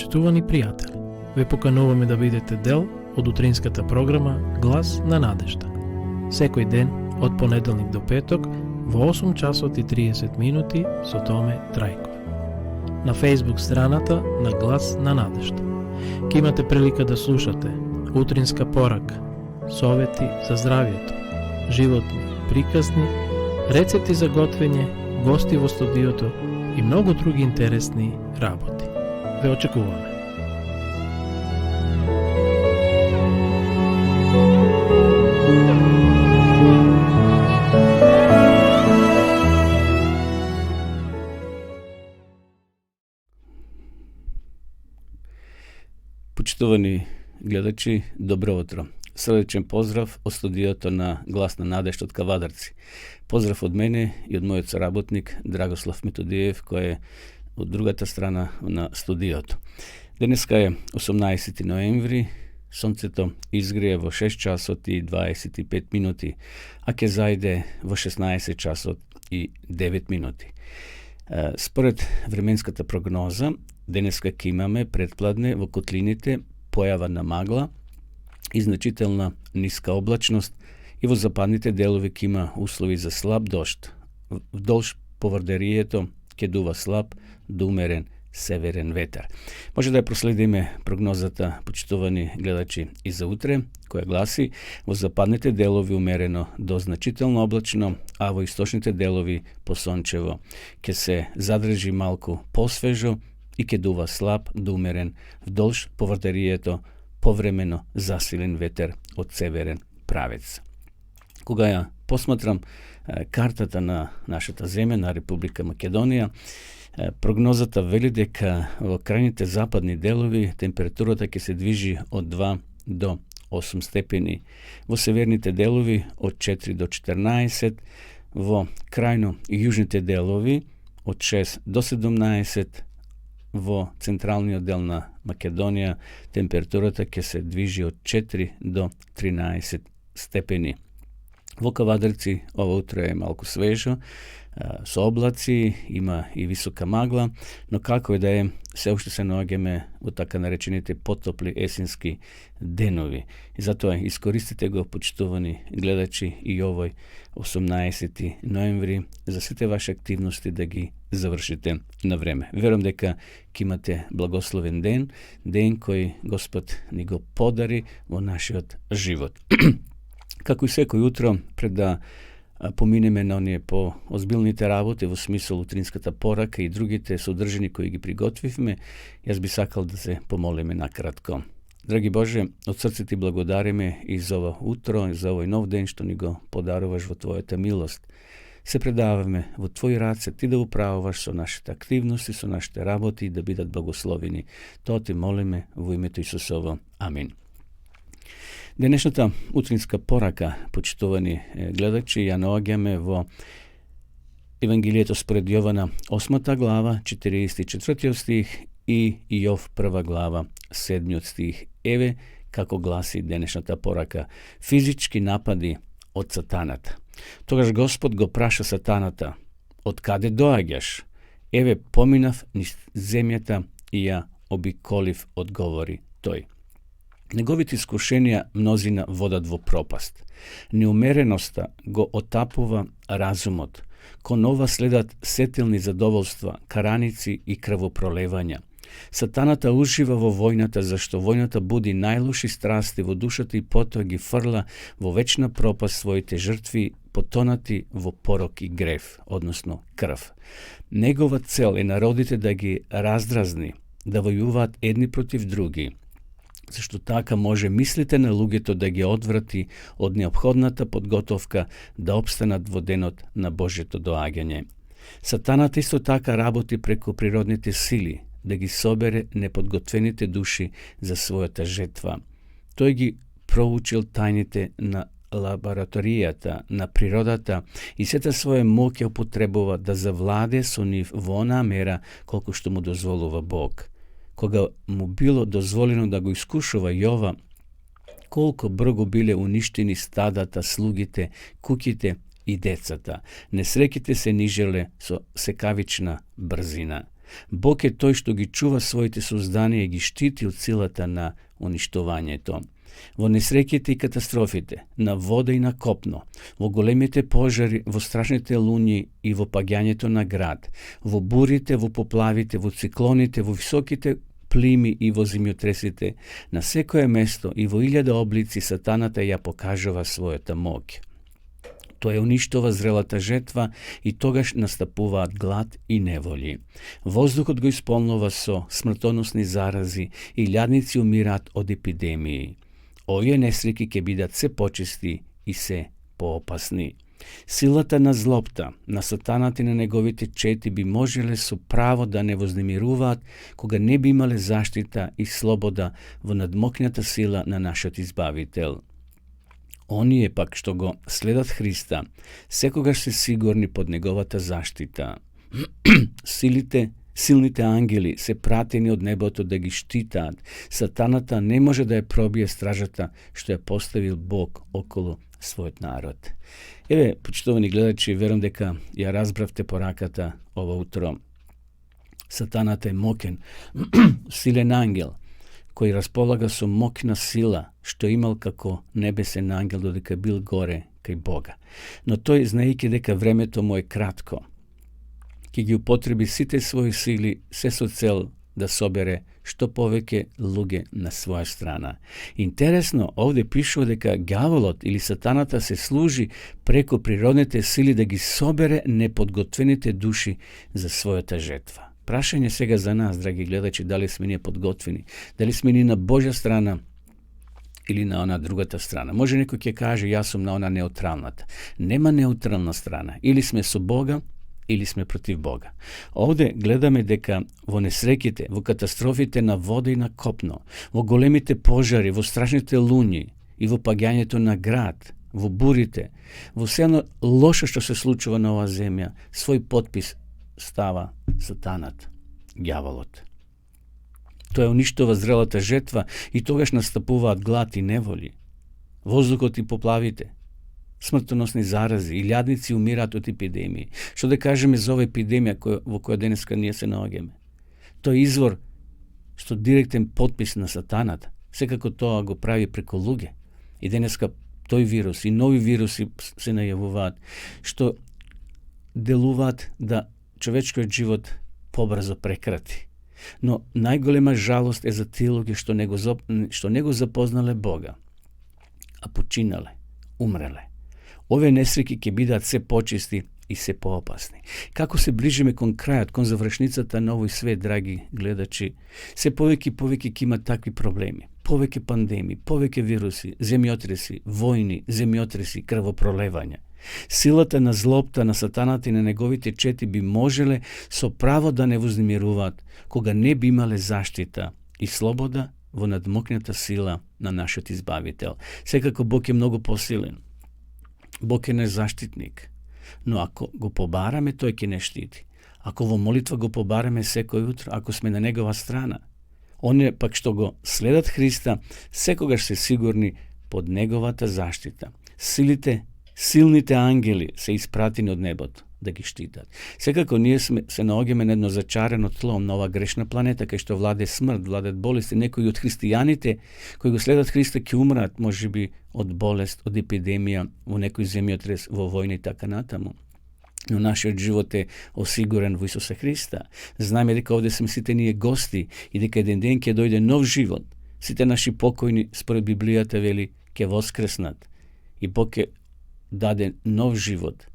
Почитувани пријатели, ве покануваме да бидете дел од утринската програма Глас на надежда. Секој ден, од понеделник до петок, во 8 часот и 30 минути со Томе Трајков. На Facebook страната на Глас на надежда. Ке имате прилика да слушате утринска порака, совети за здравието, животни приказни, рецепти за готвење, гости во студиото и многу други интересни работи. Ве очекуваме. Почитувани гледачи, добро утро. Срдечен поздрав од студиото на Глас на надежда од Кавадарци. Поздрав од мене и од мојот соработник Драгослав Методиев, кој е од другата страна на студиото. Денеска е 18 ноември, сонцето изгрее во 6 часот и 25 минути, а ќе зајде во 16 часот и 9 минути. Според временската прогноза, денеска ќе имаме предпладне во котлините појава на магла и значителна ниска облачност и во западните делови ќе има услови за слаб дожд. Вдолж поврдерието ќе дува слаб до умерен северен ветер. Може да ја проследиме прогнозата, почитувани гледачи, и за утре, која гласи: во западните делови умерено до значително облачно, а во источните делови посончево. Ќе се задржи малку посвежо и ќе дува слаб до умерен вдолж поврдерието повремено засилен ветер од северен правец. Кога ја посматрам картата на нашата земја, на Република Македонија, прогнозата вели дека во крајните западни делови температурата ќе се движи од 2 до 8 степени, во северните делови од 4 до 14, во крајно јужните делови од 6 до 17, во централниот дел на Македонија температурата ќе се движи од 4 до 13 степени. Во Кавадарци ова утро е малку свежо, со облаци, има и висока магла, но како и да е, се уште се наоѓаме во така наречените потопли есенски денови. И затоа искористите го, почитувани гледачи, и овој 18 ноември за сите ваши активности да ги завршите на време. Верувам дека ќе имате благословен ден, ден кој Господ ни го подари во нашиот живот. Како и секој утро, пред да поминеме на оние по озбилните работи во смисол утринската порака и другите содржини кои ги приготвивме, јас би сакал да се помолиме накратко. Драги Боже, од срце ти благодариме и за ова утро, и за овој нов ден што ни го подаруваш во Твојата милост. Се предаваме во Твои раце, ти да управуваш со нашите активности, со нашите работи и да бидат благословени. Тоа ти молиме во името Исусово. Амин. Денешната утринска порака, почитувани гледачи, ја наоѓаме во Евангелието според Јована 8 глава, 44 стих и Јов 1 глава, 7 стих. Еве како гласи денешната порака: физички напади од сатаната. Тогаш Господ го праша сатаната: од каде доаѓаш? Еве поминав низ земјата и ја обиколив, одговори тој. Неговите искушенија мнозина водат во пропаст. Неумереноста го отапува разумот. Кон ова следат сетилни задоволства, караници и крвопролевања. Сатаната ужива во војната, зашто војната буди најлоши страсти во душата и потоа ги фрла во вечна пропаст своите жртви, потонати во порок и грев, односно крв. Негова цел е народите да ги раздразни, да војуваат едни против други, зашто така може мислите на луѓето да ги одврати од неопходната подготовка да обстанат во денот на Божјето доаѓање. Сатаната исто така работи преку природните сили да ги собере неподготвените души за својата жетва. Тој ги проучил тајните на лабораторијата, на природата и сета своја моќ ја употребува да завладе со нив во онаа мера колку што му дозволува Бог. Кога му било дозволено да го искушува Јова, колку брзо биле уништени стадата, слугите, куќите и децата. Несреќите се нижеле со секавична брзина. Бог е тој што ги чува своите создания и ги штити од силата на уништувањето. Во несреќите и катастрофите, на вода и на копно, во големите пожари, во страшните луњи и во паѓањето на град, во бурите, во поплавите, во циклоните, во високите плими и во земјотресите, на секое место и во 1000 облици сатаната ја покажува својата моќ. Тој уништува зрелата жетва и тогаш настапуваат глад и неволи. Воздухот го исполнува со смртоносни зарази и лјадници умираат од епидемии. Овие несреќи ќе бидат се почести и се поопасни. Силата на злобта, на сатаната и на неговите чети би можеле со право да не вознемируваат кога не би имале заштита и слобода во надмокната сила на нашиот Избавител. Оние пак што го следат Христа, секогаш се сигурни под неговата заштита. Силните ангели се пратени од небото да ги штитаат. Сатаната не може да ја пробие стражата што ја поставил Бог околу својот народ. Еве, почитувани гледачи, верувам дека ја разбравте пораката ова утро. Сатаната е моќен, силен ангел, кој располага со моќна сила, што имал како небесен ангел додека бил горе кај Бога. Но тој, знаејќи дека времето му е кратко, ќе ги употреби сите своји сили, се со цел да собере што повеќе луѓе на своја страна. Интересно, овде пишува дека ѓаволот или сатаната се служи преку природните сили да ги собере неподготвените души за својата жетва. Прашање сега за нас, драги гледачи, дали сме ние подготвени, дали сме ние на Божја страна или на она другата страна. Може некој ќе каже, јас сум на она неутралната. Нема неутрална страна. Или сме со Бога, или сме против Бога. Овде гледаме дека во несреќите, во катастрофите на вода и на копно, во големите пожари, во страшните луњи и во паѓањето на град, во бурите, во сено лошо што се случува на оваа земја, свој подпис става сатанат, ѓаволот. Тој уништува зрелата жетва и тогаш настапуваат глад и неволи. Воздухот и поплавите, смртоносни зарази и лјадници умираат од епидемии. Што да кажеме за ова епидемија во која денеска ние се наоѓаме? Тој извор што директен подпис на сатаната, секако тоа го прави преку луѓе. И денеска тој вирус и нови вируси се најавуваат, што делуваат да човечкиот живот побрзо прекрати. Но најголема жалост е за тие луѓе што не го запознале Бога, а починале, умреле. Овие несреќи ќе бидат се почести и се поопасни. Како се ближиме кон крајот, кон завршницата на овој свет, драги гледачи, се повеќе и повеќе ќе има такви проблеми. Повеќе пандемии, повеќе вируси, земјотреси, војни, земјотреси, крвопролевања. Силата на злобта на сатаната и на неговите чети би можеле со право да не вознемируваат кога не би имале заштита и слобода во надмокната сила на нашиот Избавител. Секако Бог е многу посилен. Бог е незаштитник. Но ако го побараме, тој ќе не штити. Ако во молитва го побараме секој утро, ако сме на негова страна, оние пак што го следат Христа, секогаш се сигурни под неговата заштита. Силните ангели се испратени од небото да ги штитат. Секако ние се наоѓаме на едно зачарено тло на оваа грешна планета, кај што владе смрт, владат болести. Некои од христијаните кои го следат Христа ќе умрат, можеби од болест, од епидемија, во некој земјотрес, во војна и така натаму. Но нашиот живот е осигурен во Исуса Христа. Знаеме дека овде сме сите ние гости и дека еден ден ќе дојде нов живот. Сите наши покојни, според Библијата вели, ќе воскреснат. И Бог ќе даде нов живот.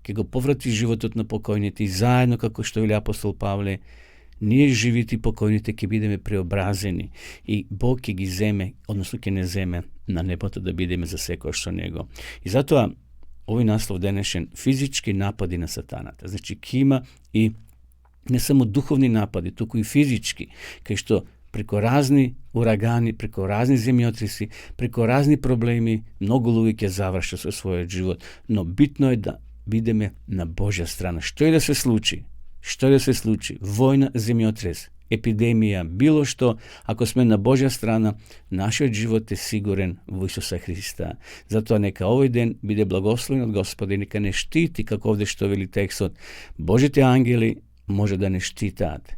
Ќе го поврати животот на покојните и заедно, како што вели апостол Павле, ние живите и покојните ќе бидеме преобразени и Бог ќе ги земе, односно ќе не земе на небото да бидеме за секојаш со Него. И затоа овој наслов денешен, физички напади на сатаната. Значи, ќе има и не само духовни напади, туку и физички, кај што преку разни урагани, преку разни земјотреси, преку разни проблеми, многу луѓе ќе завршат со својот живот. Но битно е да бидеме на Божја страна. Што е да се случи? Војна, земјотрес, епидемија, било што, ако сме на Божја страна, нашиот живот е сигурен во Исуса Христа. Затоа нека овој ден биде благословен од Господа, нека не штити, како овде што вели текстот. Божите ангели може да не штитаат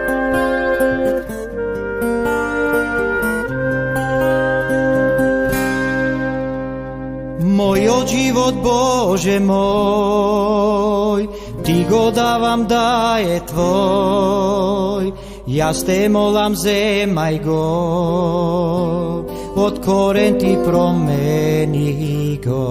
Moj život, Bože moj, Ti go dávam, da je tvoj. Ja ste molam, zemaj go, od koren Ti promeni go.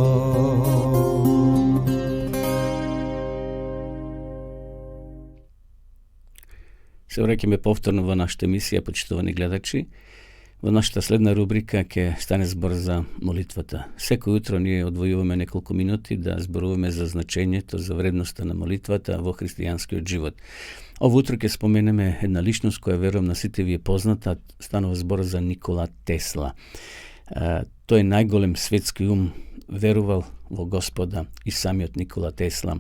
Се враќаме повторно во нашата емисија, почитувани гледачи. Во нашата следна рубрика ќе стане збор за молитвата. Секој утро ние одвојуваме неколку минути да зборуваме за значењето, за вредноста на молитвата во христијанскиот живот. Ово утро ќе споменеме една личност која верувам на сите ви е позната, станува збор за Никола Тесла. Тој е најголем светски ум, верувал во Господа и самиот Никола Тесла.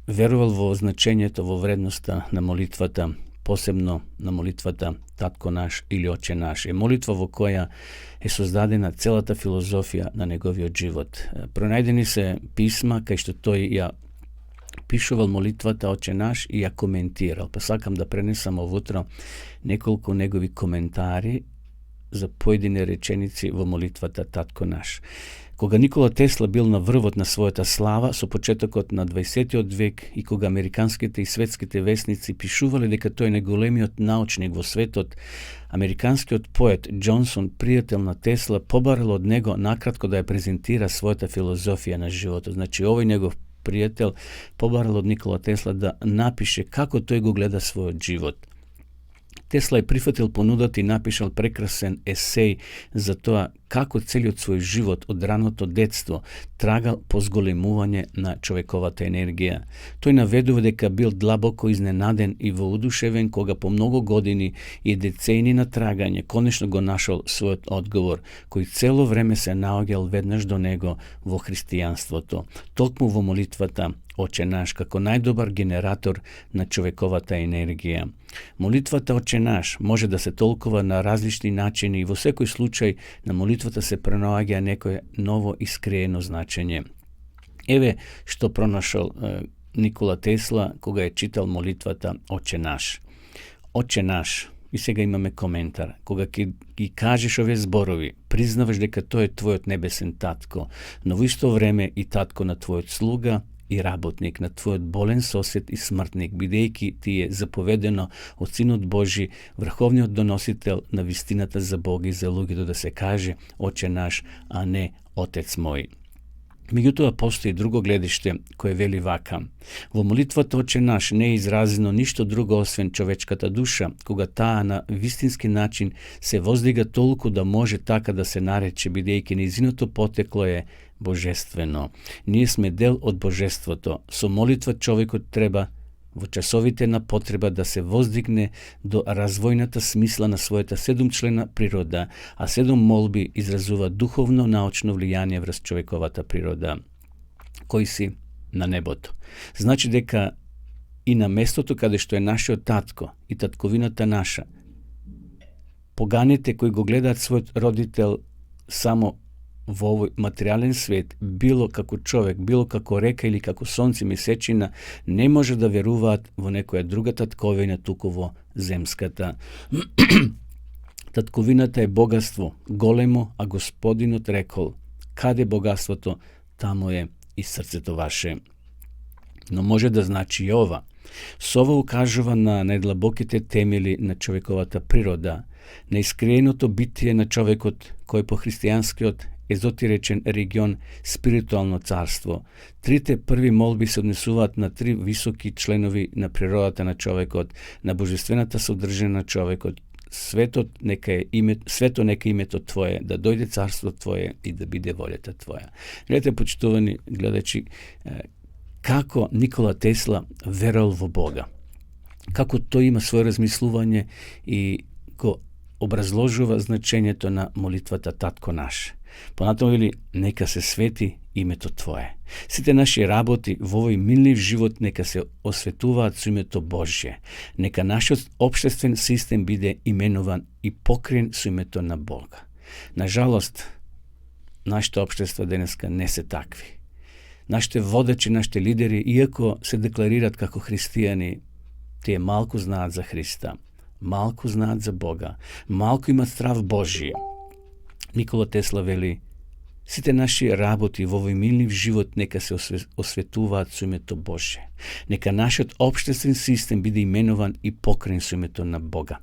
Верувал во значењето, во вредноста на молитвата, посебно на молитвата Татко наш или Оче наш. Е молитва во која е создадена целата филозофија на неговиот живот. Пронајдени се писма кај што тој ја пишувал молитвата Оче наш и ја коментирал. Па сакам да пренесам овутро неколку негови коментари за поедини реченици во молитвата Татко наш. Кога Никола Тесла бил на врвот на својата слава со почетокот на 20 век и кога американските и светските весници пишувале дека тој е најголемиот научник во светот, американскиот поет Џонсон, пријател на Тесла, побарал од него накратко да ја презентира својата филозофија на животот. Значи, овој негов пријател побарал од Никола Тесла да напише како тој го гледа својот живот. Тесла е прифатил понудата и напишал прекрасен есеј за тоа како целиот свој живот од раното детство трагал по зголемување на човековата енергија. Тој наведува дека бил длабоко изненаден и воодушевен кога по многу години и децени на трагање конечно го нашол својот одговор, кој цело време се наоѓал веднаш до него во христијанството, токму во молитвата Оче наш како најдобар генератор на човековата енергија. Молитвата Оче наш може да се толкува на различни начини и во секој случај на молитвата се пронаоѓа некое ново искриено значење. Еве што пронашол Никола Тесла кога е читал молитвата Оче наш. Оче наш, и сега имаме коментар, кога ги кажеш овие зборови, признаваш дека тој е твојот небесен татко, но во исто време и татко на твојот слуга и работник, на твојот болен сосед и смртник, бидејќи ти е заповедено од Синот Божи, врховниот доносител на вистината за Бога и за луѓето да се каже Оче наш, а не Отец мој. Меѓутоа постои друго гледиште кое вели вака. Во молитвата Оче наш не е изразено ништо друго освен човечката душа, кога таа на вистински начин се воздига толку да може така да се нарече, бидејќи нејзиното потекло е божествено. Ние сме дел од божеството. Со молитва човекот треба во часовите на потреба да се воздигне до развојната смисла на својата 7-члена природа, а 7 молби изразува духовно научно влијание врз човековата природа. Кој си на небото. Значи дека и на местото каде што е нашиот татко и татковината наша, поганите кои го гледаат својот родител само во овој материјален свет, било како човек, било како река или како сонце месечина, не може да веруваат во некоја друга татковина, туку во земската. Татковината е богатство, големо, а Господинот рекол, каде богатството, таму е и срцето ваше. Но може да значи и ова. Со ова укажува на најдлабоките темели на човековата природа, на искриеното битие на човекот, кој по христијанскиот езотиречен регион спиритуално царство. Трите први молби се однесуваат на 3 високи членови на природата на човекот, на божествената содржина на човекот. Свето нека името Твое, да дојде царство Твое и да биде волјата Твоја. Гледате, почитувани гледачи, како Никола Тесла верал во Бога. Како тој има свое размислување и го образложува значењето на молитвата Татко наш. Понатаму вели, нека се свети името Твое. Сите наши работи во овој минлив живот нека се осветуваат со името Божје. Нека нашиот општествен систем биде именуван и покриен со името на Бога. Нажалост, нашите општества денеска не се такви. Нашите водачи, нашите лидери, иако се декларират како христијани, тие малку знаат за Христа, малку знаат за Бога, малку имат страв Божие. Никола Тесла вели, Сите наши работи во овој милнив живот нека се осветуваат со името Боже. Нека нашиот општествен систем биде именуван и покрен со името на Бога.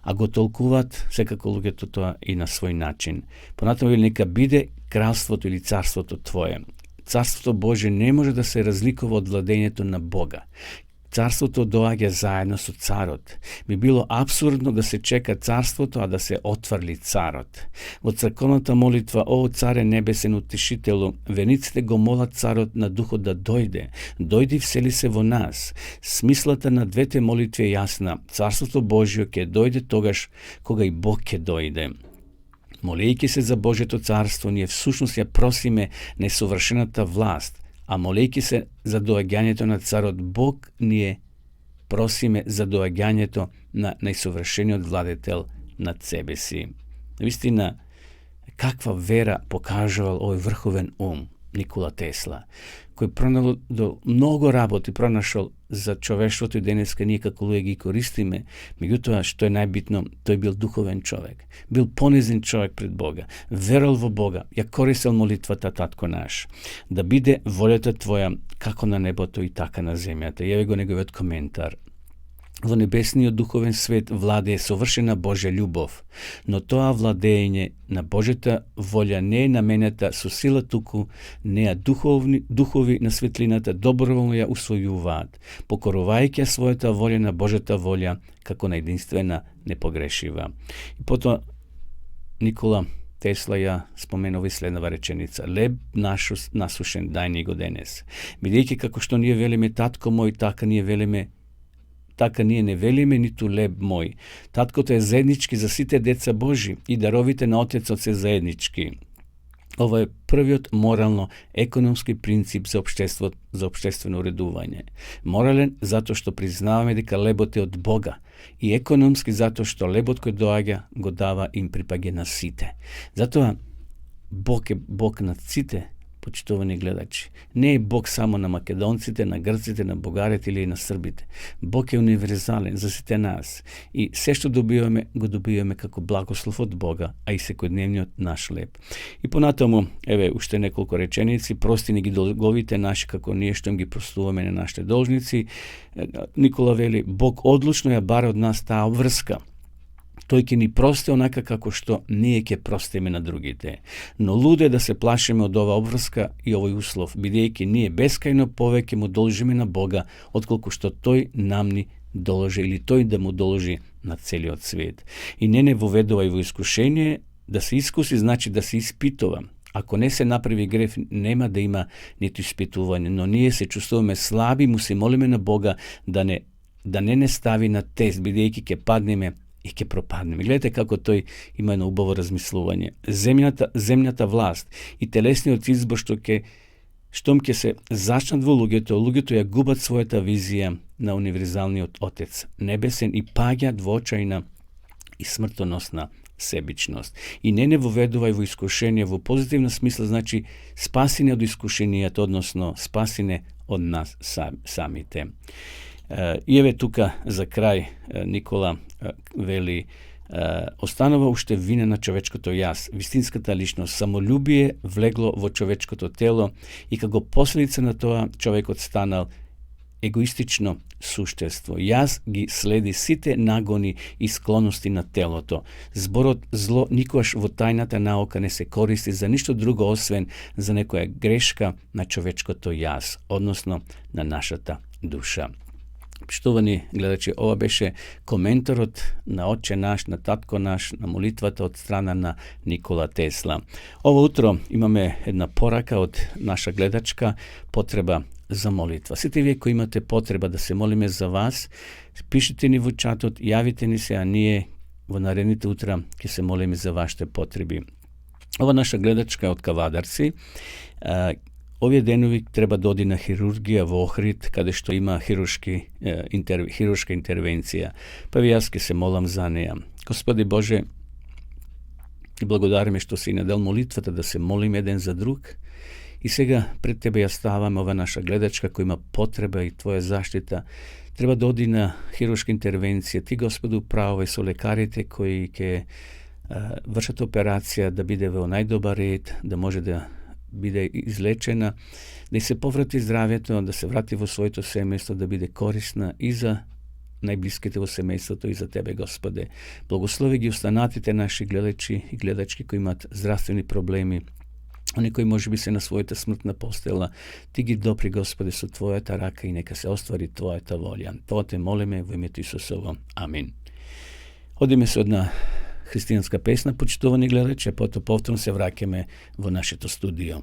А го толкуваат секако луѓето тоа и на свој начин. Понатаму нека биде кралството или царството Твое. Царството Божие не може да се разликува од владењето на Бога. Царството доаѓа заедно со царот. Би било абсурдно да се чека царството, а да се отврли царот. Во црковната молитва, о царе небесен утешителу, верниците го молат царот на духот да дојде. Дојди всели се во нас. Смислата на двете молитви е јасна. Царството Божјо ќе дојде тогаш кога и Бог ќе дојде. Молејќи се за Божјето царство, ние всушност ја просиме несовршената власт, а молејќи се за доаѓањето на царот Бог, ние просиме за доаѓањето на најсовршениот владетел над себе си. Вистина, каква вера покажувал овој врховен ум, Никола Тесла, кој пронал многу работи, пронашол за човештвото и денеска ние како луѓе ги користиме, меѓутоа што е најбитно, тој бил духовен човек, бил понизен човек пред Бога, верал во Бога, ја користел молитвата Татко наш, да биде волјата Твоја како на небото и така на земјата. Јави го неговиот коментар. Во небесниот духовен свет владее совршена Божја љубов, но тоа владење на Божјата волја не е наменета со сила, туку неа духови на светлината доброволно ја усвојуваат, покорувајќи својата волја на Божјата волја како на единствена непогрешива. И потоа Никола Тесла ја споменува и следнава реченица: леб насушен дај ни го денес. Бидејќи како што ние велиме татко мој, така ние не велиме ниту леб мој. Таткото е заеднички за сите деца Божи и даровите на Отецот се заеднички. Ова е првиот морално-економски принцип за општествено уредување. Морален затоа што признаваме дека лебот е од Бога, и економски затоа што лебот кој доаѓа го дава им припаѓа на сите. Затоа Бог е Бог над сите, почитувани гледачи. Не е Бог само на македонците, на грците, на бугарите или на србите. Бог е универзален за сите нас. И се што добиваме, го добиваме како благослов од Бога, а и секојдневниот наш леб. И понатаму, еве, уште неколку реченици: прости ни ги долговите наши, како ние што им ги простуваме на нашите должници. Никола вели: Бог одлучно ја бара од нас таа обврска. Тој ќе ни прости онака како што ние ќе простиме на другите. Но луде да се плашиме од ова обврска и овој услов, бидејќи ние бескајно повеќе му должиме на Бога, отколку што тој нам ни доложи или тој да му доложи на целиот свет. И не воведува и во искушение. Да се искуси значи да се испитува. Ако не се направи греф, нема да има ниту испитување, но ние се чувствуваме слаби, му се молиме на Бога да не стави на тест, бидејќи ќе паднеме и ќе пропаднеме. Гледате како тој има едно убаво размислување. Земјата власт и телесниот избор штом ќе се зачнат во луѓето ја губат својата визија на универзалниот Отец небесен и паѓаат во очајна и смртоносна себичност. И не воведува и во искушение во позитивна смисла, значи спасине од искушенијата, односно спасине од нас самите. И еве тука за крај Никола вели: останува уште вина на човечкото јас, вистинската личност, самолюбие влегло во човечкото тело и како последица на тоа човекот станал егоистично суштество. Јас ги следи сите нагони и склоности на телото. Зборот зло никогаш во тајната наука не се користи за ништо друго освен за некоја грешка на човечкото јас, односно на нашата душа. Штувани гледачи, ова беше коментарот на Отче наш, на Татко наш, на молитвата од страна на Никола Тесла. Ова утро имаме една порака од наша гледачка, потреба за молитва. Сите вие кои имате потреба да се молиме за вас, пишете ни во чатот, јавите ни се, а ние во наредните утра ќе се молиме за вашите потреби. Ова наша гледачка од Кавадарци, овие денови треба да оди на хирургија во Охрид, каде што има хируршка интервенција. Па ви јас ке се молам за неја. Господи Боже, ти благодариме што си надел молитвата да се молиме еден за друг. И сега пред Тебе ја ставам ова наша гледачка која има потреба и Твоја заштита. Треба да оди на хируршка интервенција. Ти, Господи, управувај со лекарите кои ќе vršat operacija, da bide v najdobar red, da može da bide izlečena, da se povrati zdravjeto, da se vrati v svoje semejstvo, da bide korisna i za najbliskite u semejstvu, i za tebe, Gospode. Blagoslovi gi ustanatite naši gledači i gledački koji imate zdravstveni problemi, oni koji može bi se na svojeta smrtna postela, ti gi dopri, Gospode, su tvoja ta raka i neka se ostvari tvoja ta volja. To te molime u ime Isusovo. Amin. Odime se odna hristijanska pesna, počtovani gledači, a potom povtrom se vrakeme v naše to studio.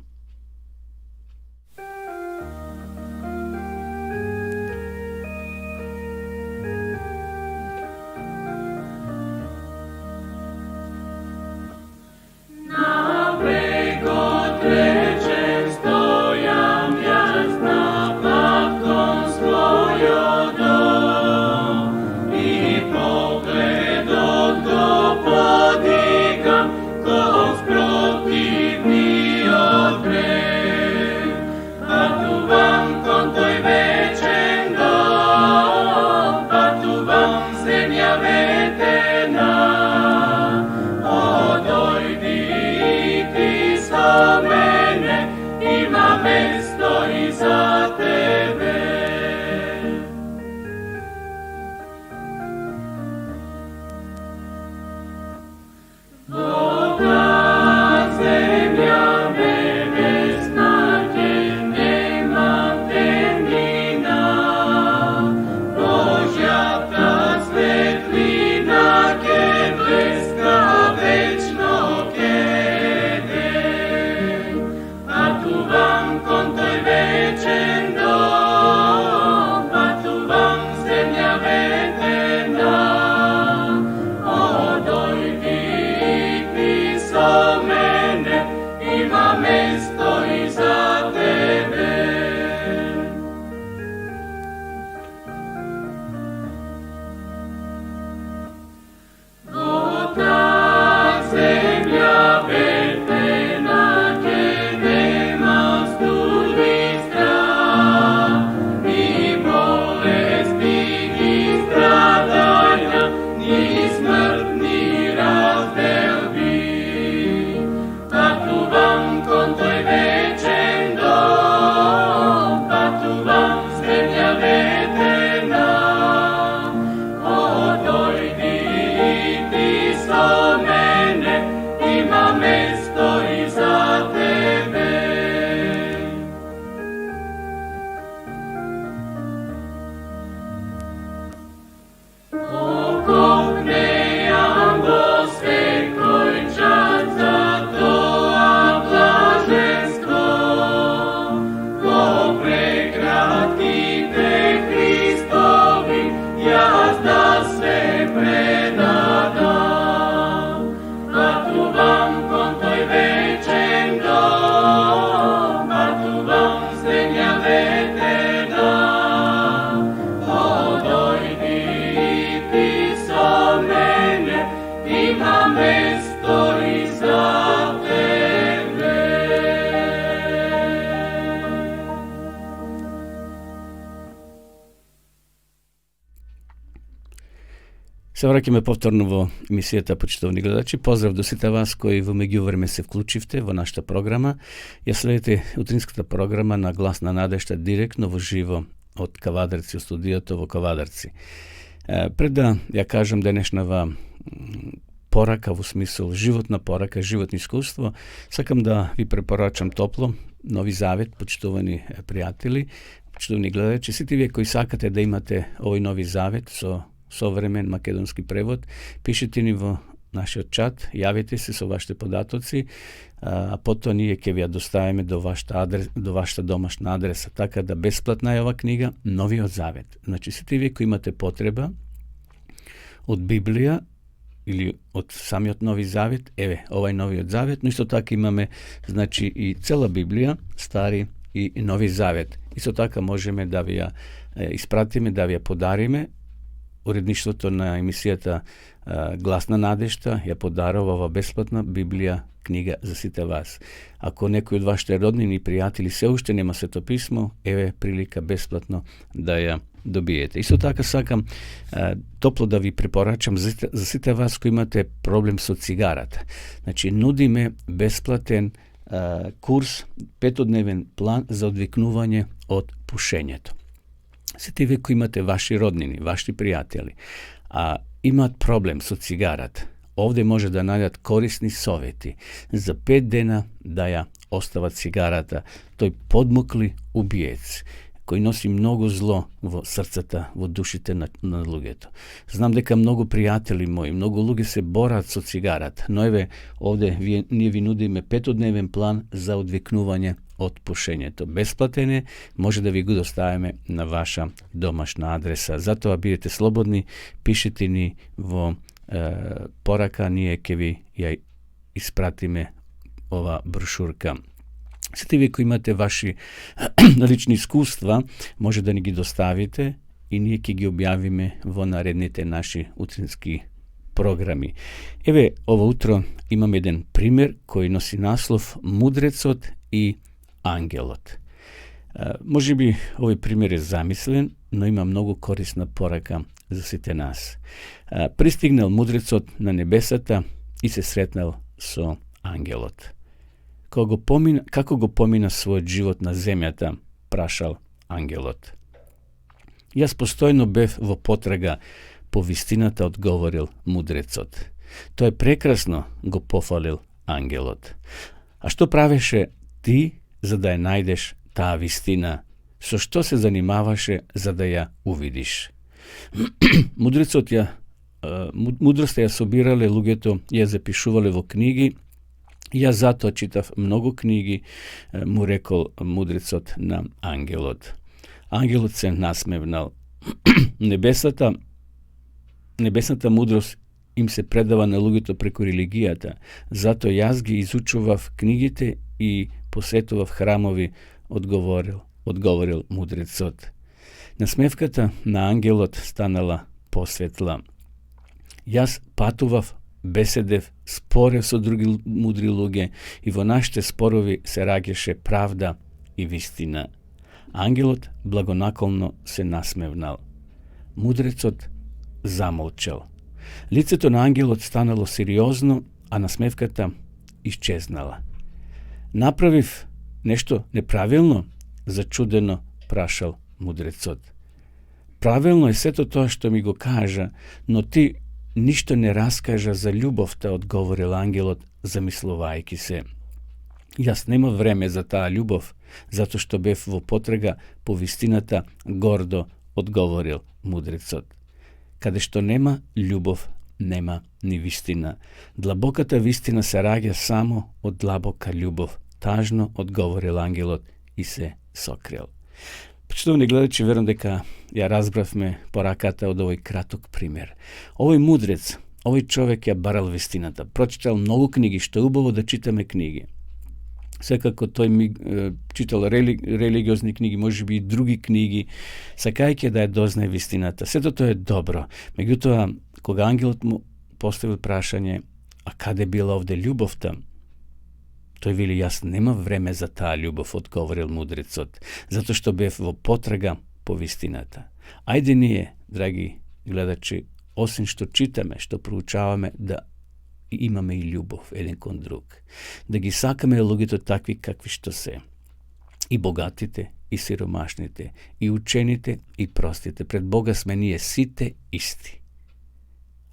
Се враќаме повторно во емисијата, почитовни гледачи. Поздрав до сите вас кои во меѓувреме се вклучивте во нашата програма. Ја следите утринската програма на Глас на надежта директно во живо од Кавадарци, од студиото во Кавадарци. Пред да ја кажам денешнава порака во смисол животна порака, животно искуство, сакам да ви препорачам топло Нови Завет, почитувани пријатели, почитувани гледачи, сите вие кои сакате да имате овој Нови Завет со современ македонски превод, пишете ни во нашиот чат, јавите се со вашите податоци, а потоа ние ќе ви ја доставиме до вашата домашна адреса, така да бесплатна е ова книга Новиот Завет. Значи, сите вие кои имате потреба од Библија или од самиот Нови Завет, еве, овај Новиот Завет, но исто така имаме, значи, и цела Библија, Стари и Нови Завет. Исто така можеме да ви ја испратиме, да ви ја подариме. Уредништвото на емисијата Глас на надежта ја подарува ова бесплатна Библија книга за сите вас. Ако некој од вашите роднини и пријатели се уште нема Свето писмо, еве прилика бесплатно да ја dobijete. Isto tako sакам топло да ви препорачам за сите вас кои имате проблем со цигарата. Значи, нудиме бесплатен курс, 5-дневен план за одвикнување од пушењето. Сите вие кои имате ваши роднини, ваши пријатели, а имаат проблем со цигарата, овде може да најдат корисни совети за 5 дена да ја остават цигарата, тој подмукли убиец, кој носи многу зло во срцата, во душите на луѓето. Знам дека многу пријатели мои, многу луѓе се борат со цигарата, но еве овде ние ви нудиме 5-дневен план за одвикнување од пушењето. Бесплатен е, може да ви го доставиме на ваша домашна адреса. Затоа бидете слободни, пишете ни во порака, ние ќе ви ја испратиме ова брошурка. Сите ви кои имате ваши лични искуства, може да ни ги доставите и ние ќе ги објавиме во наредните наши утрински програми. Еве, ова утро имам еден пример кој носи наслов Мудрецот и ангелот. Може би овој пример е замислен, но има многу корисна порака за сите нас. Пристигнал мудрецот на небесата и се сретнал со ангелот. Како го помина својот живот на земјата, прашал ангелот. Јас постојно бев во потрага по вистината, одговорил мудрецот. Тоа е прекрасно, го пофалил ангелот. А што правеше ти за да ја најдеш таа вистина? Со што се занимаваше за да ја увидиш? Мудроста ја собирале луѓето, ја запишувале во книги. Јас затоа читав многу книги, му рекол мудрецот на ангелот. Ангелот се насмевнал. Небесната мудрост им се предава на луѓето преку религијата, затоа јас ги изучував книгите и посетував храмови, одговорил мудрецот. Насмевката на ангелот станала посветла. Јас патував, беседев, спорев со други мудри луѓе и во нашите спорови се раѓаше правда и вистина. Ангелот благонаколно се насмевнал. Мудрецот замолчал. Лицето на ангелот станало сериозно, а насмевката исчезнала. Направив нешто неправилно? Зачудено прашал мудрецот. Правилно е сето тоа што ми го кажа, но ти ништо не раскажа за љубовта, одговорил ангелот, замислувајќи се. Јас нема време за таа љубов, затоа што бев во потрага по вистината, гордо одговорил мудрецот. Каде што нема љубов, нема ни вистина. Длабоката вистина се раѓа само од длабока љубов, тажно одговорил ангелот и се сокрил. Почитувани гледачи, верувам дека ја разбравме пораката од овој краток пример. Овој мудрец, овој човек ја барал вистината, прочитал многу книги, што е убаво да читаме книги. Секако тој ми читал религиозни книги, може би и други книги, сакајќи да ја дознае вистината. Сето тоа е добро. Меѓутоа, кога ангелот му поставил прашање, а каде била овде љубовта? Тој вели, јас нема време за таа љубов, одговорил мудрецот, затоа што бев во потрага по вистината. Ајде ние, драги гледачи, освен што читаме, што проучаваме, да имаме и љубов еден кон друг. Да ги сакаме луѓето такви какви што се. И богатите, и сиромашните, и учените, и простите. Пред Бога сме ние сите исти.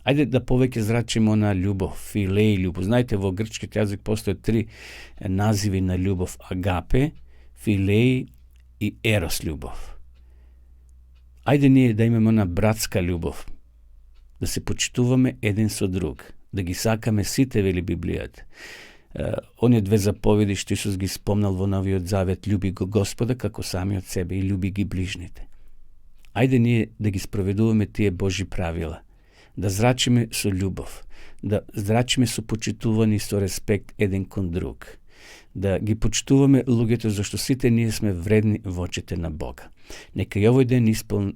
Ајде да повеќе зрачиме на љубов, филеј љубов. Знаете, во грчкиот јазик постојат 3 називи на љубов: агапе, филеј и ерос љубов. Ајде ние да имаме на братска љубов, да се почитуваме еден со друг, да ги сакаме сите, вели Библијата. Оние 2 заповеди што Исус ги спомнал во Новиот Завет: љуби го Господа како самиот себе и љуби ги ближните. Ајде ние да ги спроведуваме тие Божи правила, да зрачиме со љубов, да зрачиме со почитување и со респект еден кон друг, да ги почитуваме луѓето, зашто сите ние сме вредни во очите на Бога. Нека и овој ден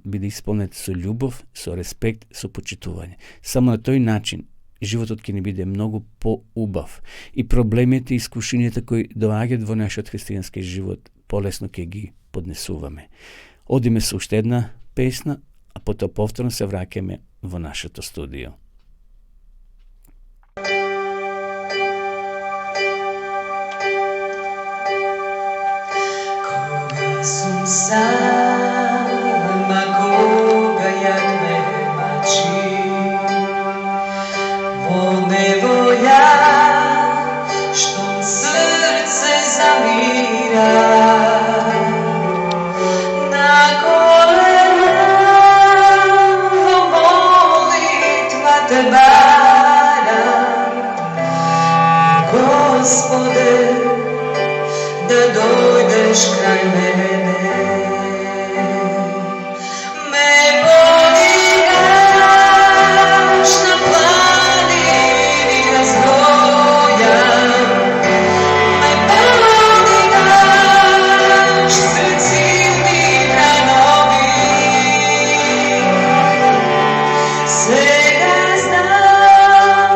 биде исполнет со љубов, со респект, со почитување. Само на тој начин животот ќе ни биде многу поубав и проблемите и искушенијата кои доаѓаат во нашиот христијански живот полесно ќе ги поднесуваме. Одиме со уште една pesna, a potom povtorno se vrákeme vo našето studio. Koga sam sama, koga jak me mači, vo nevolja, što srce zamira, na kolena, vo molitva te bara, Gospode, da dojdeš kraj mene. Me podigaš na planini razvojan, me podigaš sred silnih ranovi. Svega znam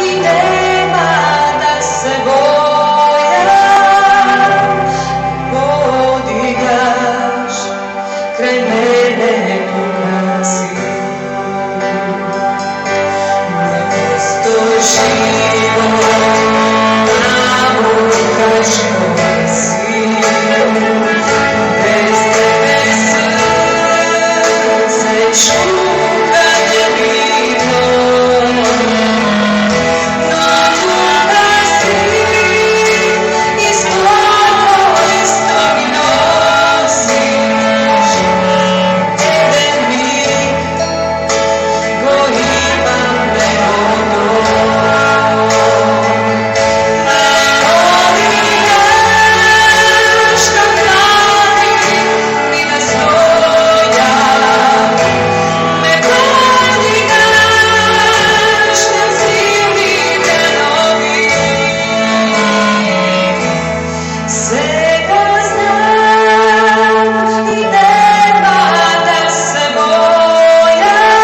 i nema da se bojam, podigaš kraj mene koga si. Ne postoji život, tamo kaš koga si. Bez tebe srce čuka nevidno, no koga si i spokojstvo mi nosiš. Jeden mig go imam negodno, me podigaš na planini razvojan, me podigaš na zimnih ranovi. Svega znam i nema da se bojam,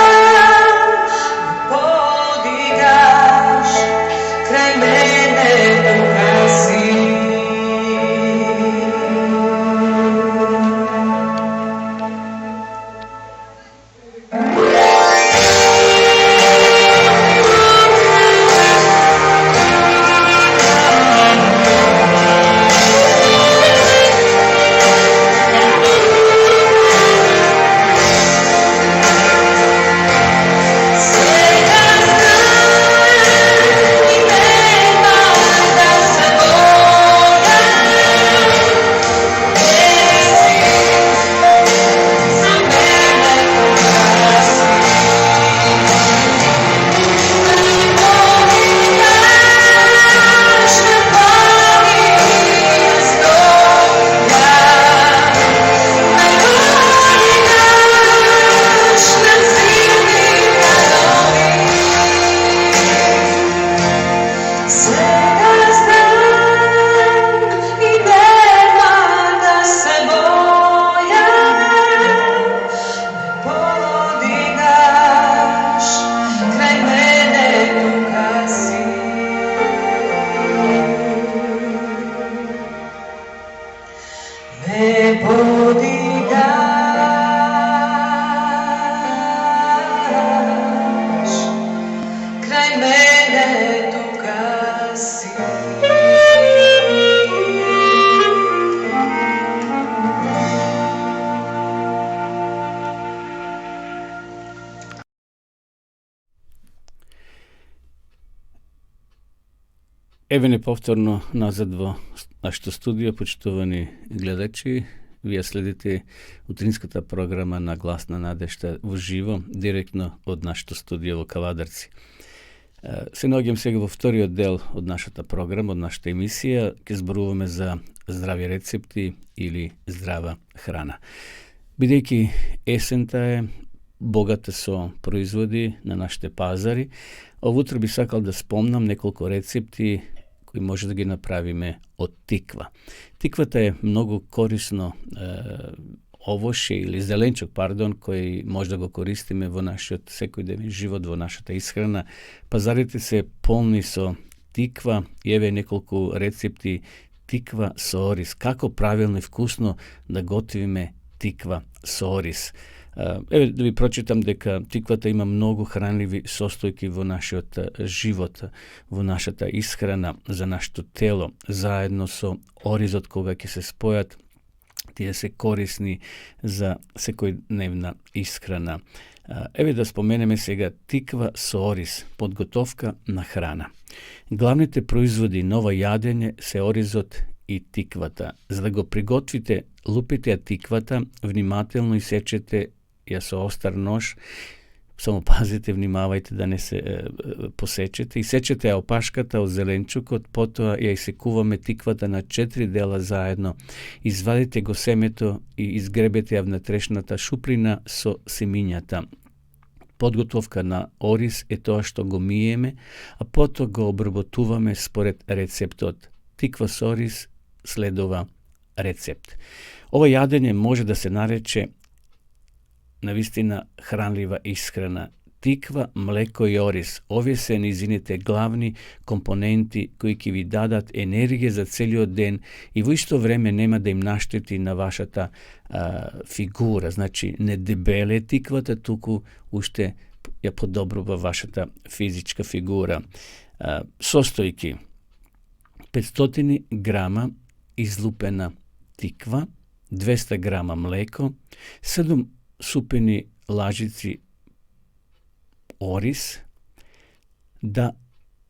podigaš kraj mene koga si. Svega znam i nema da se bojam, jesi za mene koga si. Me podigaš na planini razvojan, me podigaš na zimnih ranovi. Svega znam i nema da se bojam, me podigaš kraj mene koga si. Me podigaš kraj mene koga si. Евене повторно назад во нашето студио, почитувани гледачи. Вие следите утринската програма на Глас на надежта во живо, директно од нашето студио во Кавадарци. Се наоѓам сега во вториот дел од нашата програма, од нашата емисија, ќе зборуваме за здрави рецепти или здрава храна. Бидејќи есента е богата со производи на нашите пазари, овутре би сакал да спомнам неколку рецепти кои може да ги направиме од тиква. Тиквата е многу корисно овоше или зеленчок, кој може да го користиме во нашиот секојдневен живот, во нашата исхрана. Пазарите се полни со тиква и еве неколку рецепти тиква со орис. Како правилно и вкусно да готвиме тиква со орис. Evo da vi pročitam дека тиквата има многу хранливи состојки во нашиот живот, во нашата исхрана за нашето тело, заедно со оризот кога ќе се спојат, тие се корисни за секојдневна исхрана. Еве да споменеме сега тиква со ориз, подготовка на храна. Главните производи на ова јадење се оризот и тиквата. За да го приготвите, лупите ја тиквата, внимателно исечете ја со остар нож, само пазите, внимавајте да не се посечете. Исечете ја опашката од зеленчукот, потоа ја исекуваме тиквата на 4 дела заедно. Извадите го семето и изгребете ја внатрешната шуприна со семињата. Подготовка на ориз е тоа што го миеме, а потоа го обработуваме според рецептот. Тиква со ориз следува рецепт. Ова јадење може да се нарече навистина хранлива исхрана. Тиква, млеко и ориз. Овие се низините главни компоненти кои ќе ви дадат енергија за целиот ден и во исто време нема да им наштети на вашата фигура. Значи, не дебеле тиквата, туку уште ја подобрува вашата физичка фигура. Состојки: 500 грама излупена тиква, 200 грама млеко, 7 супени лажици ориз, да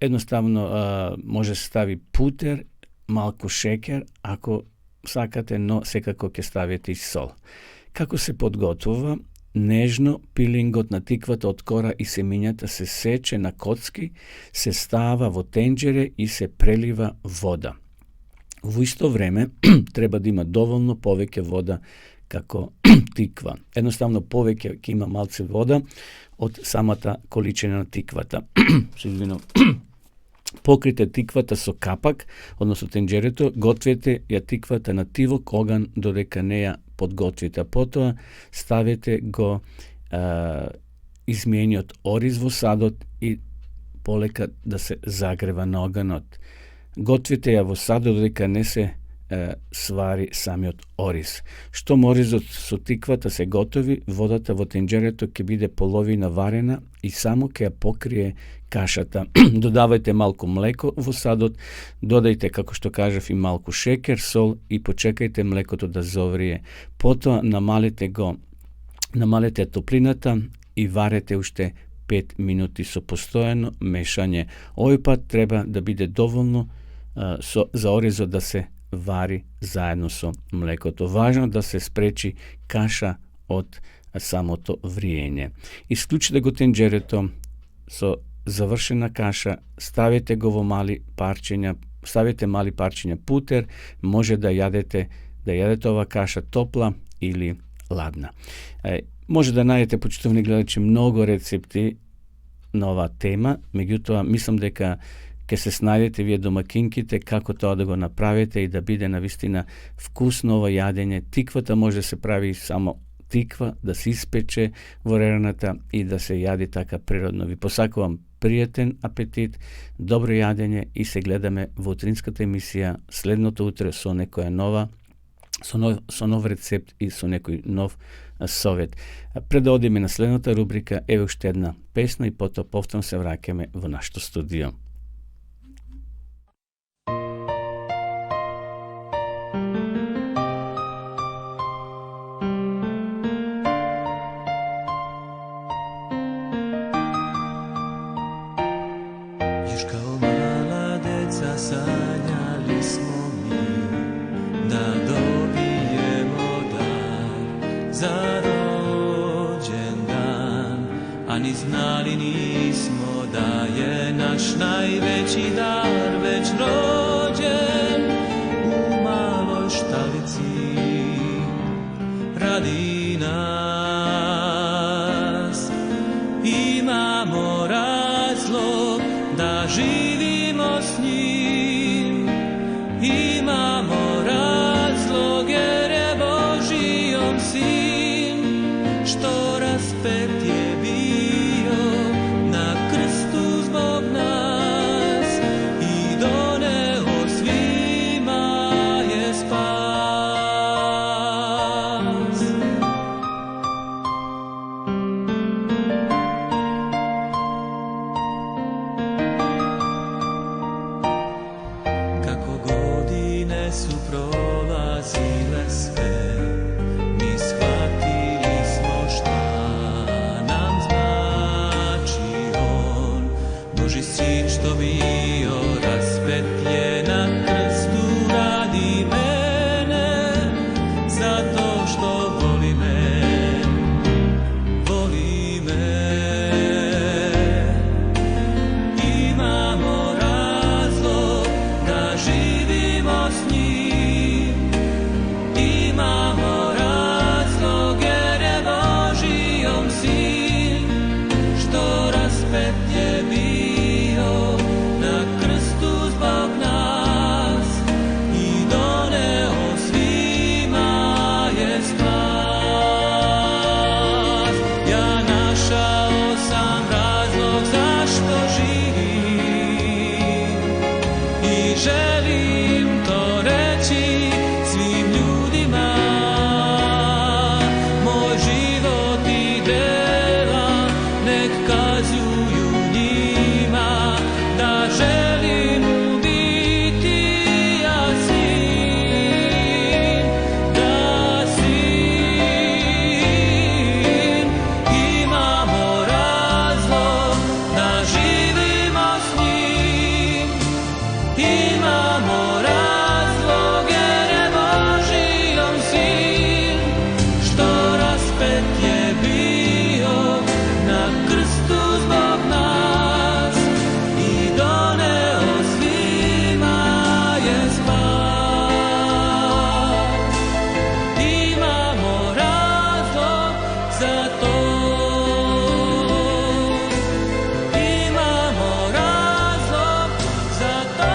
едноставно може се стави путер, малку шекер, ако сакате, но секако ќе ставите и сол. Како се подготвува? Нежно пилингот на тиквата од кора и семињата се сече на коцки, се става во тенџере и се прелива вода. Во исто време треба да има доволно повеќе вода како тиква. Едноставно повеќе ќе има малце вода од самата количина на тиквата. Покрите тиквата со капак, односно тенџерето, гответе ја тиквата на тивок оган додека не ја подготвите, а потоа ставете го измиениот ориз во садот и полека да се загрева на оганот. Готвите ја во садот додека не се свари самиот ориз. Штом оризот со тиквата се готови, водата во тенџерето ќе биде половина варена и само ќе ја покрие кашата. Додавајте малку млеко во садот, додајте, како што кажав, и малку шекер, сол и почекајте млекото да зоврие. Потоа намалете топлината и варете уште 5 минути со постојано мешање. Овој пат треба да биде доволно за оризот да се вари заедно со млекото. Важно да се спречи каша од самото вриење. Исклучите го тенџерето со завршена каша, ставите го во мали парчиња путер, може да јадете оваа каша топла или ладна. Може да најдете, почитувани гледачи, многу рецепти на оваа тема, меѓутоа мислам дека ќе се снајдете вие домакинките како тоа да го направите и да биде навистина вкусно ова јадење. Тиквата може да се прави само тиква, да се испече во рераната и да се јади така природно. Ви посакувам пријатен апетит, добро јадење и се гледаме во утринската емисија следното утре со некоја нова, со нов рецепт и со некој нов совет. Пред да одиме на следната рубрика, еве уште една песна и потоа повторно се враќаме во нашето студио. Sanjali smo mi da dobijemo dar za rođendan, a ni znali nismo da je naš najveći dar već rođen u maloj štalici radi nas. Imamo razlog da živimo s njim, imamo razlog jer je Božji on sin, što raspet je bio na krstu zbog nas. prolazile sve, mi shvatili smo šta nam znači on. Božji sin što bio raspetljen na krstu radi mene, zato što voli me, voli me. Imamo razlog da živimo s njim, imamo razlog jer je Božji on sin, što raspet je bio na krstu zbog nas i doneo svima je spas. Ja našao sam razlog zašto živim i želim to reći svim ljudima. Moj život i dela nek kazuju njima da želim biti ja sin, da sin. Imamo razlog da živimo s njim, imamo razlog jer je Božji on sin, što raspet je bio na krstu zbog nas i doneo svima je spas. Imamo razlog za to, imamo razlog za to.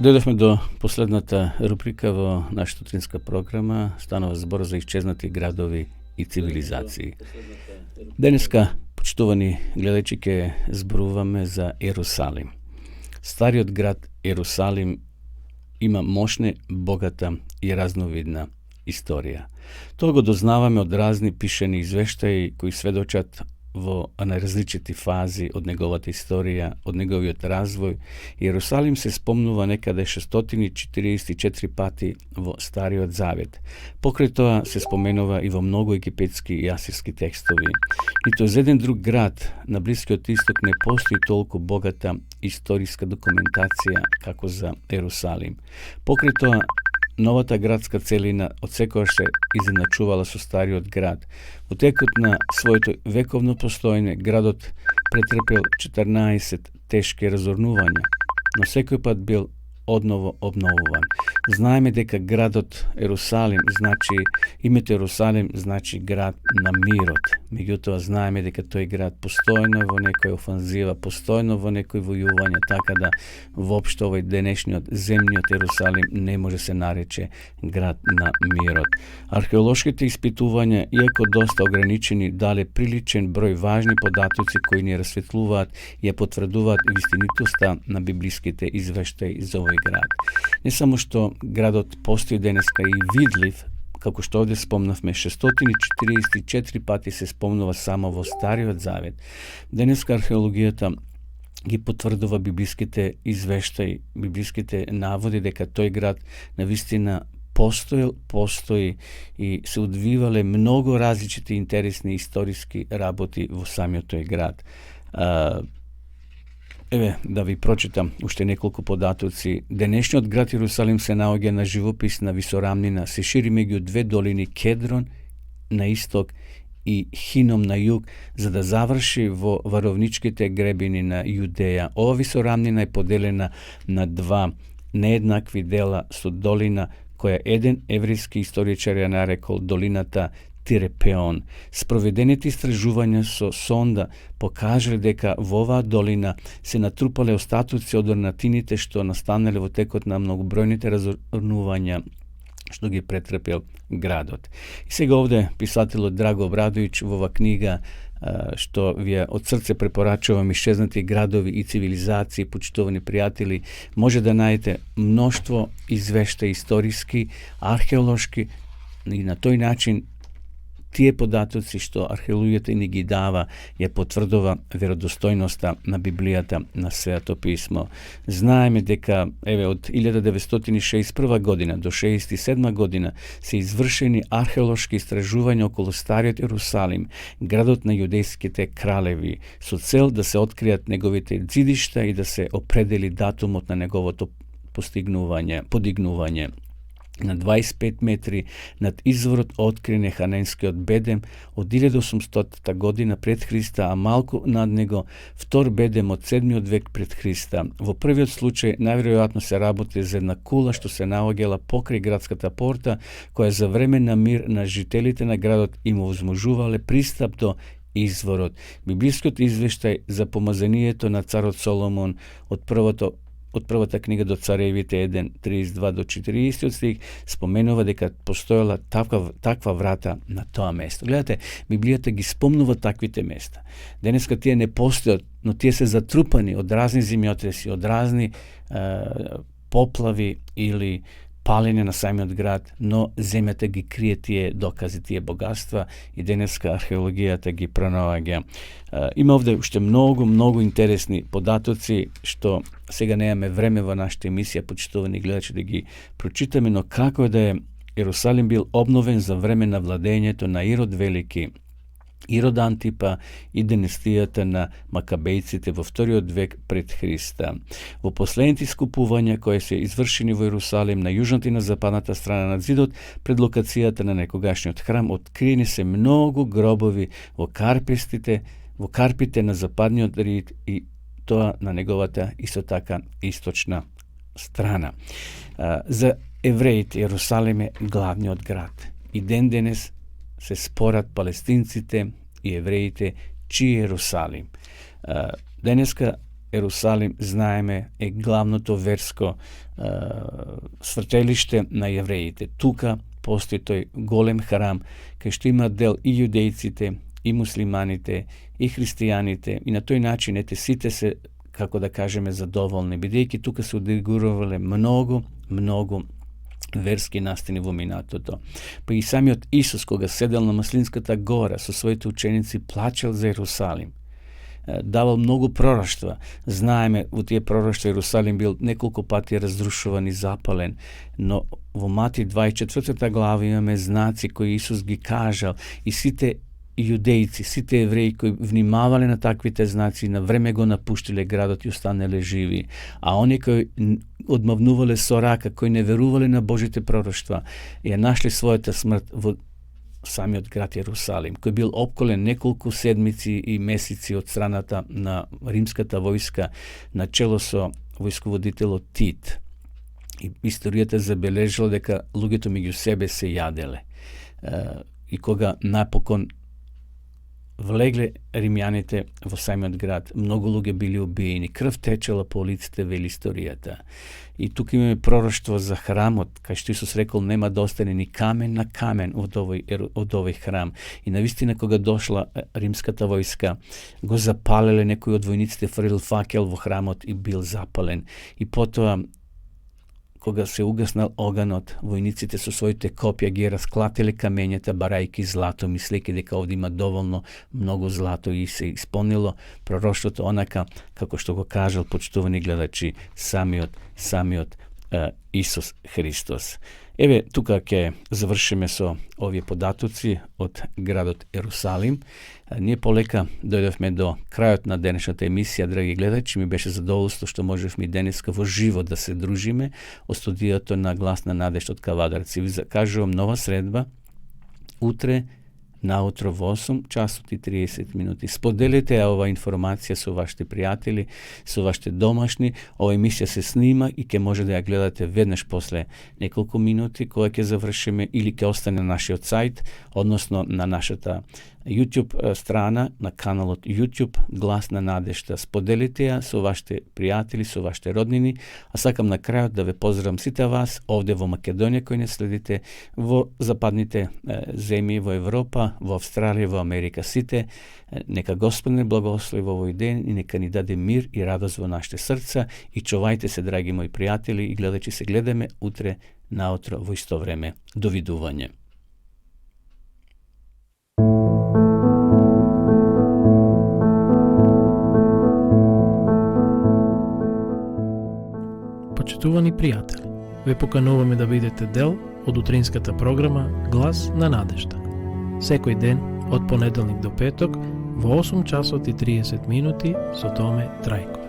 Дойдохме до последната рубрика во нашата утринска програма, станува збор за исчезнати градови и цивилизации. Денеска, почитувани гледачи, ќе зборуваме за Ерусалим. Стариот град Ерусалим има мощна, богата и разновидна историја. Тоа го дознаваме од разни пишени извештаи кои сведочат во најразличити фази од неговата историја, од неговиот развој. Иерусалим се спомнува некаде 644 пати во Стариот Завет. Покрај тоа се споменува и во многу египетски и асирски текстови. Ниту за еден друг град на Блискиот Исток не постои толку богата историска документација како за Ерусалим. Покрај тоа, новата градска целина отсекогаш се изначувала со стариот град. Во текот на своето вековно постоење, градот претрпел 14 тешки разорнувања, но секој пат бил одново обновуван. Знаеме дека градот Ерусалим значи, името Ерусалим значи град на мирот. Меѓутоа знаеме дека тој град постојно во некој офанзива, постојно во некој војување, така да воопшто овој денешниот земниот Ерусалим не може се нарече град на мирот. Археолошките испитувања, иако доста ограничени, дале приличен број важни податоци кои ни расветлуваат и ја потврдуваат вистинитоста на библиските извештаи за овој град. Не само што градот постои денеска и видлив, како што овде спомнавме, 644 пати се спомнува само во Стариот Завет. Денеска археологијата ги потврдува библиските извештаи, библиските наводи дека тој град навистина постои и се одвивале многу различити интересни историски работи во самиот тој град. Еве, да ви прочитам уште неколку податоци. Денешниот град Иерусалим се наоѓа на живописна висорамнина, се шири меѓу две долини Кедрон на исток и Хином на југ, за да заврши во варовничките гребини на Јудеја. Ова висорамнина е поделена на два нееднакви дела со долина која еден еврејски историчар ја нарекол долината Тирепеон. Спроведените истражувања со сонда покажале дека во оваа долина се натрупале остатоци од орнатините што настанале во текот на многобројните разорнувања што ги претрпел градот. И сега овде писателот Драго Обрадовиќ во ова книга што вие од срце препорачувам, исчезнати градови и цивилизации, почитувани пријатели, може да најдете мноштво извештаи историски, археолошки и на тој начин тие податоци што археологијата ни ги дава ја потврдува веродостојноста на Библијата, на Светото писмо. Знаеме дека од 1961 година до 1967 година се извршени археолошки истражувања околу Стариот Ерусалим, градот на јудејските кралеви, со цел да се откријат неговите ѕидишта и да се определи датумот на неговото подигнување. На 25 метри над изворот откриен е Ханенскиот бедем од 1800 година пред Христа, а малку над него втор бедем од 7 век пред Христа. Во првиот случај најверојатно се работи за една кула што се наоѓала покрај градската порта, која за време на мир на жителите на градот им овозможувале пристап до изворот. Библискиот извештај за помазанието на царот Соломон од првата книга до Царевите 1:32 до 40 стих споменува дека постоела таква врата на тоа место. Гледате, Библијата ги спомнува таквите места. Денеска тие не постојат, но тие се затрупани од разни земјотреси, од разни поплави или палење на самиот град, но земјата ги крие тие докази, тие богатства и денеска археологијата ги пронаоѓа. Има овде уште многу интересни податоци што сега немаме време во нашата емисија, почитувани гледачи, да ги прочитаме, но како да е Ерусалим бил обновен за време на владењето на Ирод Велики, Ирод Антипа и династијата на Макабејците во вториот век пред Христа. Во последните искупувања кои се извршени во Ерусалим на јужната и на западната страна на зидот, пред локацијата на некогашниот храм, откриени се многу гробови во карпите на западниот рид и тоа на неговата исто така источна страна. За евреите Ерусалим е главниот град. И ден денес се спорат палестинците и евреите чиј е Ерусалим. Денеска Ерусалим, знаеме, е главното верско свртелиште на евреите. Тука постои тој голем храм, кај што има дел и јудејците, и муслиманите, и христијаните, и на тој начин сите се, како да кажеме, задоволни, бидејќи тука се одигурувале многу верски настани во минатото. Па и самиот Исус, кога седел на Маслинската гора со своите ученици, плачел за Ерусалим. Давал многу пророштва. Знаеме, во тие пророштва Ерусалим бил неколку пати разрушуван и запален, но во Мати 24 глава имаме знаци кои Исус ги кажал и сите јудејци, сите евреи кои внимавале на таквите знаци, на време го напуштиле градот и останеле живи. А они кои одмавнувале со рака, кои не верувале на Божите пророштва, ја нашли својата смрт во самиот град Ерусалим, кој бил опколен неколку седмици и месеци од страната на римската војска на чело со војсководителот Тит. И историјата забележала дека луѓето меѓу себе се јаделе. И кога напокон влегле римјаните во самиот град, многу луѓе били убиени, крв течела по улиците, вели историјата. И тука имаме пророштво за храмот, кај што Исус рекол нема да остане ни камен на камен од овој храм. И навистина кога дошла римската војска, го запалеле, некој од војниците фрлил факел во храмот и бил запален. И потоа кога се угаснал оганот, војниците со своите копја ги расклатиле камењата, барајки злато, мислејќи дека овде има доволно многу злато, и се исполнило пророштвото онака како што го кажал, почитувани гледачи, самиот Исус Христос. Еве, тука ќе завршиме со овие податоци од градот Ерусалим. Ние полека дојдовме до крајот на денешната емисија, драги гледачи. Ми беше задоволство што можевме денеска во живо да се дружиме од студиото на Глас на надежд од Кавадарци. Ви закажувам нова средба утре наутро во 8 часот и 30 минути. Споделете ова информација со вашите пријатели, со вашите домашни. Ова емисија се снима и ќе може да ја гледате веднаш после неколку минути кога ќе завршиме, или ќе остане на нашиот сајт, односно на нашата YouTube страна, на каналот YouTube Глас на надежта. Споделите ја со вашите пријатели, со вашите роднини. А сакам на крајот да ве поздравам сите вас овде во Македонија кои не следите, во западните земји, во Европа, во Австралија, во Америка. Сите, нека Господ не благослови во овој ден и нека ни даде мир и радост во нашите срца. И чувајте се, драги мои пријатели, и гледачи, се гледаме утре наутро во исто време. Довидување. почитувани пријатели, ве покануваме да бидете дел од утринската програма Глас на надежда. Секој ден од понеделник до петок во 8 часот и 30 минути со Томе Трајков.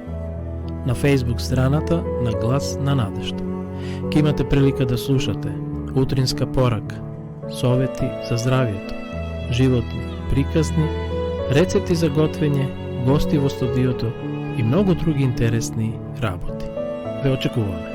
На Facebook страната на Глас на надежда. Ке имате прилика да слушате утринска порака, совети за здравието, животни приказни, рецепти за готвење, гости во студиото и многу други интересни работи. Ве очекуваме.